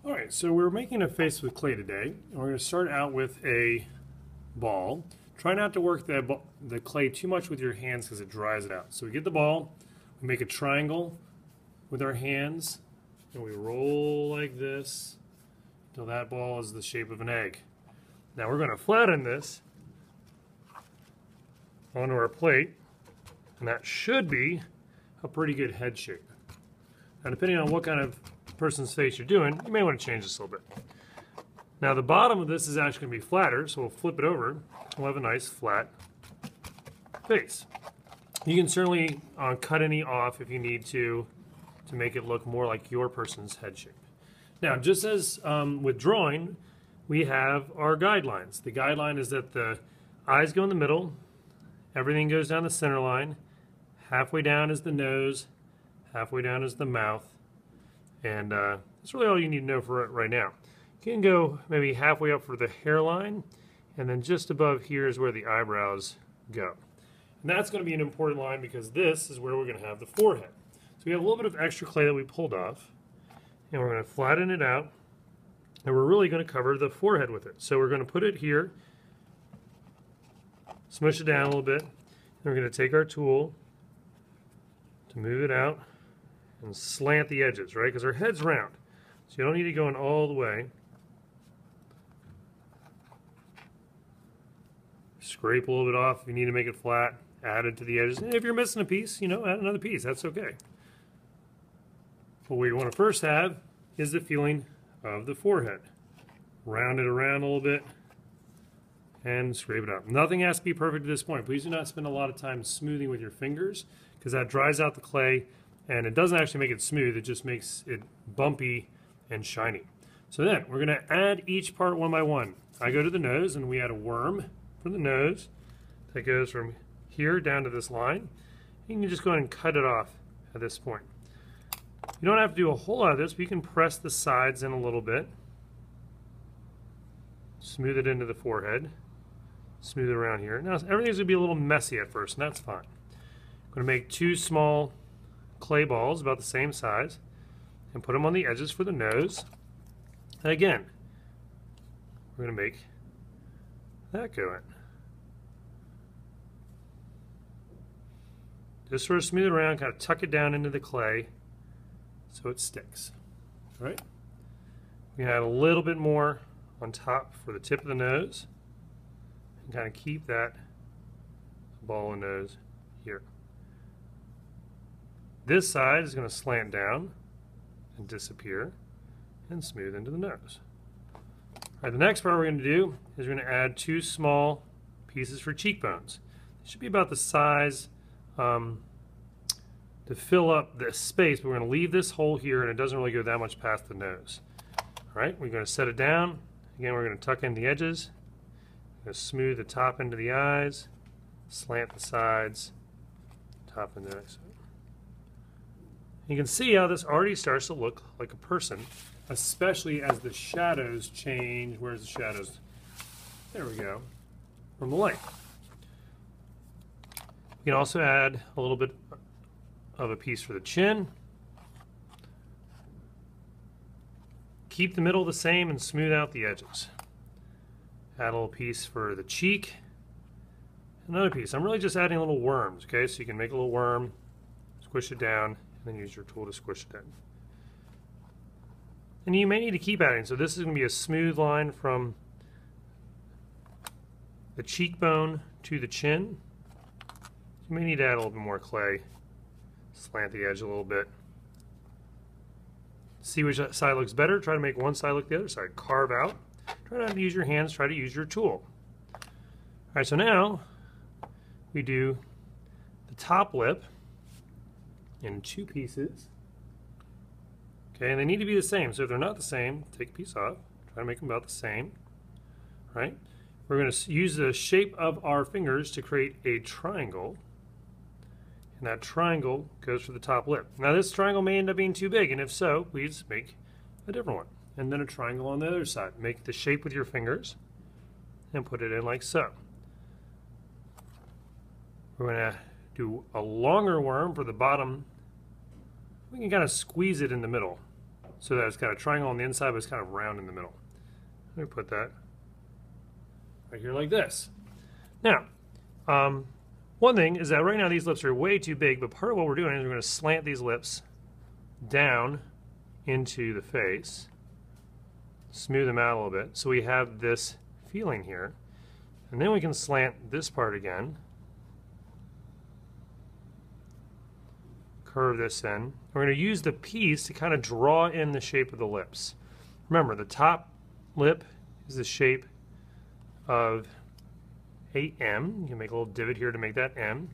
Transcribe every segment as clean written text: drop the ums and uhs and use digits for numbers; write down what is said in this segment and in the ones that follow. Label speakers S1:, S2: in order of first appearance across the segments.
S1: Alright, so we're making a face with clay today. And we're going to start out with a ball. Try not to work the clay too much with your hands because it dries it out. So we get the ball, we make a triangle with our hands, and we roll like this until that ball is the shape of an egg. Now we're going to flatten this onto our plate, and that should be a pretty good head shape. Now depending on what kind of person's face you're doing, you may want to change this a little bit. Now the bottom of this is actually going to be flatter, so we'll flip it over. We'll have a nice flat face. You can certainly cut any off if you need to make it look more like your person's head shape. Now, just as with drawing, we have our guidelines. The guideline is that the eyes go in the middle, everything goes down the center line, halfway down is the nose, halfway down is the mouth, and that's really all you need to know for right now. You can go maybe halfway up for the hairline, and then just above here is where the eyebrows go. And that's going to be an important line because this is where we're going to have the forehead. So we have a little bit of extra clay that we pulled off, and we're going to flatten it out, and we're really going to cover the forehead with it. So we're going to put it here, smush it down a little bit, and we're going to take our tool to move it out and slant the edges, right? Because our head's round, so you don't need to go in all the way. Scrape a little bit off if you need to make it flat, add it to the edges. And if you're missing a piece, add another piece, that's okay. What we want to first have is the feeling of the forehead. Round it around a little bit and scrape it up. Nothing has to be perfect at this point. Please do not spend a lot of time smoothing with your fingers because that dries out the clay and it doesn't actually make it smooth, it just makes it bumpy and shiny. So then we're going to add each part one by one. I go to the nose and we add a worm for the nose that goes from here down to this line. You can just go ahead and cut it off at this point. You don't have to do a whole lot of this, but you can press the sides in a little bit. Smooth it into the forehead. Smooth it around here. Now everything's going to be a little messy at first, and that's fine. I'm going to make two small clay balls about the same size and put them on the edges for the nose. And again, we're going to make that go in. Just sort of smooth it around, kind of tuck it down into the clay so it sticks. All right? We can add a little bit more on top for the tip of the nose and kind of keep that ball and nose here. This side is going to slant down and disappear and smooth into the nose. All right, the next part we're going to do is we're going to add two small pieces for cheekbones. It should be about the size to fill up this space, but we're going to leave this hole here and it doesn't really go that much past the nose. All right, we're going to set it down. Again, we're going to tuck in the edges. We're going to smooth the top into the eyes, slant the sides, top into the eyes. You can see how this already starts to look like a person, especially as the shadows change. Where's the shadows? There we go, from the light. We can also add a little bit of a piece for the chin. Keep the middle the same and smooth out the edges. Add a little piece for the cheek. Another piece. I'm really just adding little worms, okay? So you can make a little worm, squish it down, and then use your tool to squish it in. And you may need to keep adding. So this is going to be a smooth line from the cheekbone to the chin. You may need to add a little bit more clay. Slant the edge a little bit. See which side looks better. Try to make one side look the other side. Carve out. Try not to use your hands. Try to use your tool. All right, so now we do the top lip in two pieces. Okay, and they need to be the same. So if they're not the same, take a piece off. Try to make them about the same. All right? We're going to use the shape of our fingers to create a triangle. And that triangle goes for the top lip. Now this triangle may end up being too big, and if so, please make a different one. And then a triangle on the other side. Make the shape with your fingers and put it in like so. We're going to do a longer worm for the bottom. We can kind of squeeze it in the middle. so that it's got a triangle on the inside, but it's kind of round in the middle. Let me put that right here like this. Now, one thing is that right now these lips are way too big, but part of what we're doing is we're going to slant these lips down into the face, smooth them out a little bit, so we have this feeling here. And then we can slant this part again, curve this in. We're going to use the piece to kind of draw in the shape of the lips. Remember, the top lip is the shape of a M. You can make a little divot here to make that M.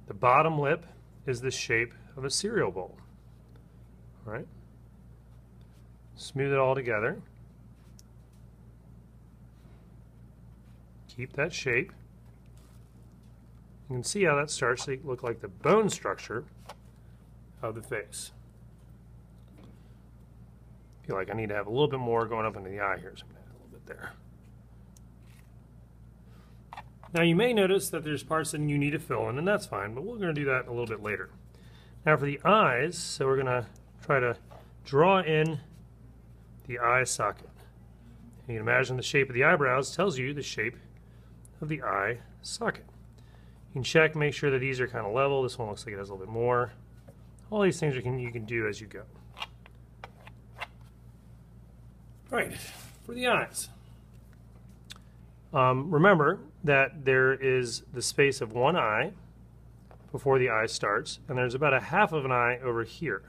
S1: The bottom lip is the shape of a cereal bowl. All right? Smooth it all together. Keep that shape. You can see how that starts to look like the bone structure of the face. I feel like I need to have a little bit more going up into the eye here, so I'm going to add a little bit there. Now you may notice that there's parts that you need to fill in, and that's fine, but we're going to do that a little bit later. Now for the eyes, so we're going to try to draw in the eye socket. You can imagine the shape of the eyebrows tells you the shape of the eye socket. You can check, make sure that these are kind of level. This one looks like it has a little bit more. All these things you can do as you go. All right, for the eyes. Remember that there is the space of one eye before the eye starts, and there's about a half of an eye over here.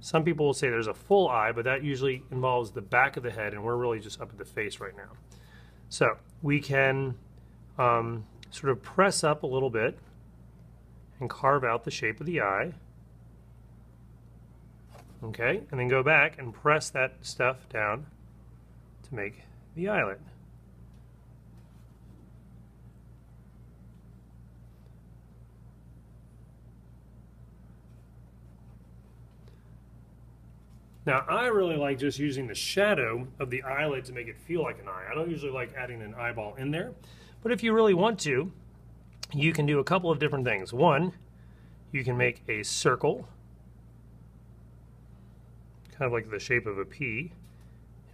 S1: Some people will say there's a full eye, but that usually involves the back of the head, and we're really just up at the face right now. So we can sort of press up a little bit and carve out the shape of the eye. Okay, and then go back and press that stuff down to make the eyelid. Now, I really like just using the shadow of the eyelid to make it feel like an eye. I don't usually like adding an eyeball in there, but if you really want to, you can do a couple of different things. One, you can make a circle, kind of like the shape of a pea,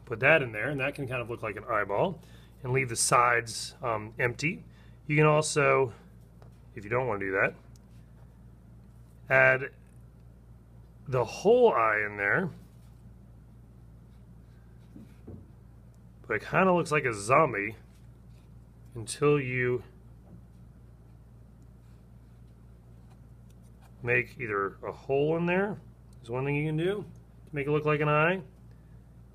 S1: put that in there, and that can kind of look like an eyeball, and leave the sides empty. You can also, if you don't want to do that, add the whole eye in there. But it kind of looks like a zombie until you make either a hole in there. There's one thing you can do to make it look like an eye.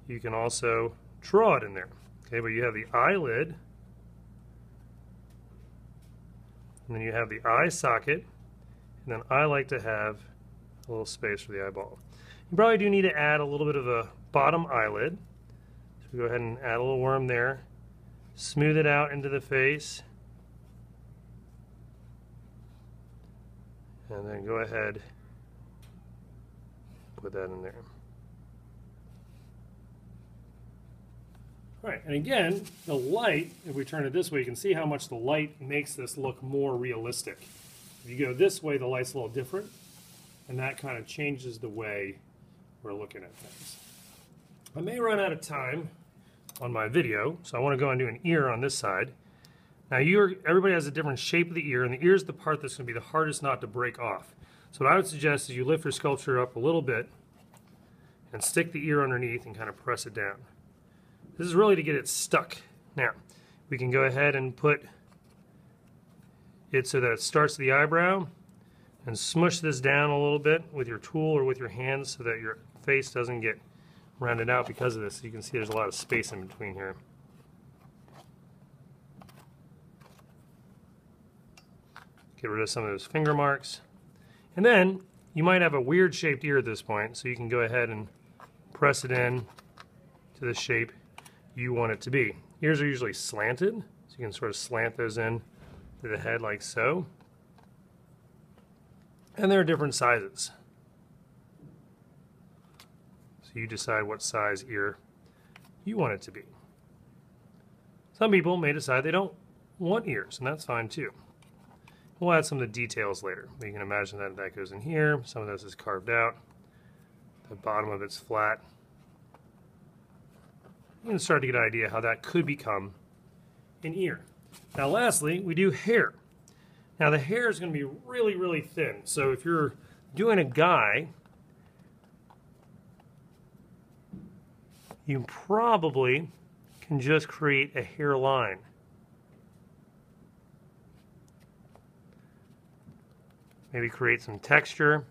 S1: You can also draw it in there. Okay, but you have the eyelid, and then you have the eye socket, and then I like to have a little space for the eyeball. You probably do need to add a little bit of a bottom eyelid. So go ahead and add a little worm there. Smooth it out into the face. And then go ahead, put that in there. All right, and again, the light, if we turn it this way, you can see how much the light makes this look more realistic. If you go this way, the light's a little different, and that kind of changes the way we're looking at things. I may run out of time on my video, so I want to go and do an ear on this side. Now everybody has a different shape of the ear, and the ear is the part that's going to be the hardest knot to break off. So what I would suggest is you lift your sculpture up a little bit and stick the ear underneath and kind of press it down. This is really to get it stuck. Now, we can go ahead and put it so that it starts the eyebrow and smush this down a little bit with your tool or with your hands so that your face doesn't get rounded out because of this. You can see there's a lot of space in between here. Get rid of some of those finger marks. And then you might have a weird shaped ear at this point, so you can go ahead and press it in to the shape you want it to be. Ears are usually slanted, so you can sort of slant those in to the head like so. And there are different sizes. So you decide what size ear you want it to be. Some people may decide they don't want ears, and that's fine too. We'll add some of the details later. But you can imagine that goes in here. Some of this is carved out. The bottom of it's flat. You can start to get an idea how that could become an ear. Now lastly, we do hair. Now the hair is going to be really, really thin. So if you're doing a guy, you probably can just create a hairline. Maybe create some texture.